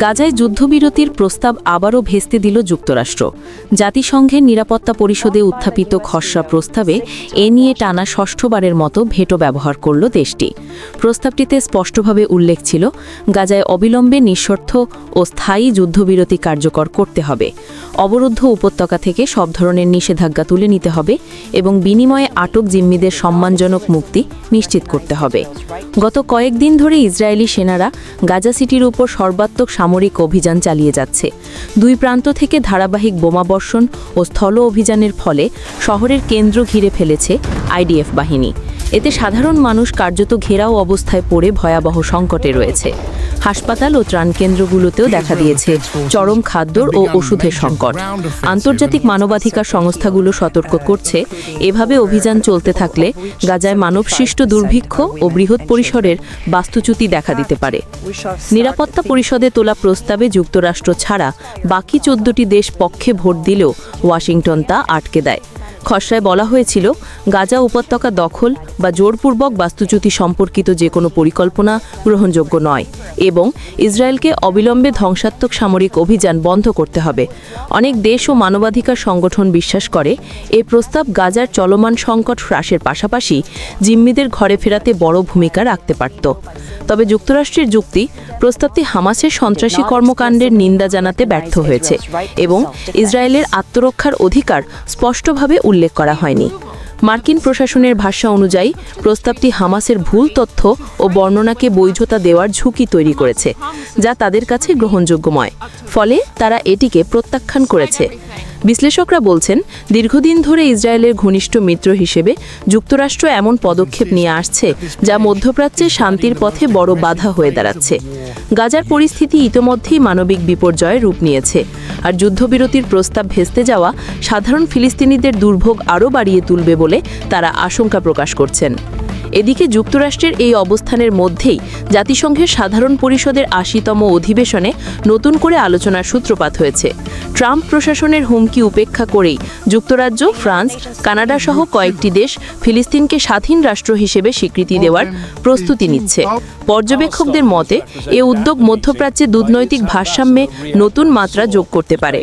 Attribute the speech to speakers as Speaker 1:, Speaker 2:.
Speaker 1: গাজায় যুদ্ধবিরতির প্রস্তাব আবারও ভেস্তে দিল যুক্তরাষ্ট্র। জাতিসংঘের নিরাপত্তা পরিষদে উত্থাপিত খসড়া প্রস্তাবে এ নিয়ে টানা ষষ্ঠবারের মতো ভেটো ব্যবহার করল দেশটি। প্রস্তাবটিতে স্পষ্টভাবে উল্লেখ ছিল, গাজায় অবিলম্বে নিঃশর্ত ও স্থায়ী যুদ্ধবিরতি কার্যকর করতে হবে, অবরুদ্ধ উপত্যকা থেকে সব ধরনের নিষেধাজ্ঞা তুলে নিতে হবে এবং বিনিময়ে আটক জিম্মিদের সম্মানজনক মুক্তি নিশ্চিত করতে হবে। গত কয়েকদিন ধরে ইসরায়েলি সেনারা গাজা সিটির উপর সর্বাত্মক সামরিক অভিযান চালিয়ে যাচ্ছে। দুই প্রান্ত থেকে ধারাবাহিক বোমাবর্ষণ ও স্থল অভিযানের ফলে শহরের কেন্দ্র ঘিরে ফেলেছে আইডিএফ বাহিনী। এতে সাধারণ মানুষ কার্যত ঘেরাও অবস্থায় পড়ে ভয়াবহ সংকটে রয়েছে। হাসপাতাল ও ত্রাণকেন্দ্রগুলোতেও দেখা দিয়েছে চরম খাদ্যর ও ওষুধের সংকট। আন্তর্জাতিক মানবাধিকার সংস্থাগুলো সতর্ক করছে, এভাবে অভিযান চলতে থাকলে গাজায় মানবসৃষ্ট দুর্ভিক্ষ ও বৃহৎ পরিসরের বাস্তুচ্যুতি দেখা দিতে পারে। নিরাপত্তা পরিষদে তোলা প্রস্তাবে যুক্তরাষ্ট্র ছাড়া বাকি 14টি দেশ পক্ষে ভোট দিলেও ওয়াশিংটন তা আটকে দেয়। খসড়ায় বলা হয়েছিল, গাজা উপত্যকা দখল বা জোরপূর্বক বাস্তুচ্যুতি সম্পর্কিত যে কোনো পরিকল্পনা গ্রহণযোগ্য নয় এবং ইসরায়েলকে অবিলম্বে ধ্বংসাত্মক সামরিক অভিযান বন্ধ করতে হবে। অনেক দেশ ও মানবাধিকার সংগঠন বিশ্বাস করে, এই প্রস্তাব গাজার চলমান সংকট হ্রাসের পাশাপাশি জিম্মিদের ঘরে ফেরাতে বড় ভূমিকা রাখতে পারত। তবে যুক্তরাষ্ট্রের যুক্তি, প্রস্তাবটি হামাসের সন্ত্রাসী কর্মকাণ্ডের নিন্দা জানাতে ব্যর্থ হয়েছে এবং ইসরায়েলের আত্মরক্ষার অধিকার স্পষ্টভাবে উল্লেখ করা হয়নি। মার্কিন প্রশাসনের ভাষ্য অনুযায়ী প্রস্তাবটি হামাসের ভুল তথ্য ও বর্ণনাকে বৈধতা দেওয়ার ঝুঁকি তৈরি করেছে, যা তাদের কাছে গ্রহণযোগ্য নয়। ফলে তারা এটিকে প্রত্যাখ্যান করেছে। বিশ্লেষকরা বলছেন, দীর্ঘদিন ধরে ইসরায়েলের ঘনিষ্ঠ মিত্র হিসেবে যুক্তরাষ্ট্র এমন পদক্ষেপ নিয়ে আসছে যা মধ্যপ্রাচ্যে শান্তির পথে বড় বাধা হয়ে দাঁড়াচ্ছে। গাজার পরিস্থিতি ইতোমধ্যেই মানবিক বিপর্যয়ের রূপ নিয়েছে, আর যুদ্ধবিরতির প্রস্তাব ভেস্তে যাওয়া সাধারণ ফিলিস্তিনিদের দুর্ভোগ আরও বাড়িয়ে তুলবে বলে তারা আশঙ্কা প্রকাশ করছেন। এদিকে যুক্তরাষ্ট্রের এই অবস্থানের মধ্যেই জাতিসংঘের সাধারণ পরিষদের ৮০তম অধিবেশনে নতুন করে আলোচনার সূত্রপাত হয়েছে। ট্রাম্প প্রশাসনের হুমকি উপেক্ষা করেই যুক্তরাজ্য, ফ্রান্স, কানাডা সহ কয়েকটি দেশ ফিলিস্তিনকে স্বাধীন রাষ্ট্র হিসেবে স্বীকৃতি দেওয়ার প্রস্তুতি নিচ্ছে। পর্যবেক্ষকদের মতে, এ উদ্যোগ মধ্যপ্রাচ্যে কূটনৈতিক ভারসাম্যে নতুন মাত্রা যোগ করতে পারে।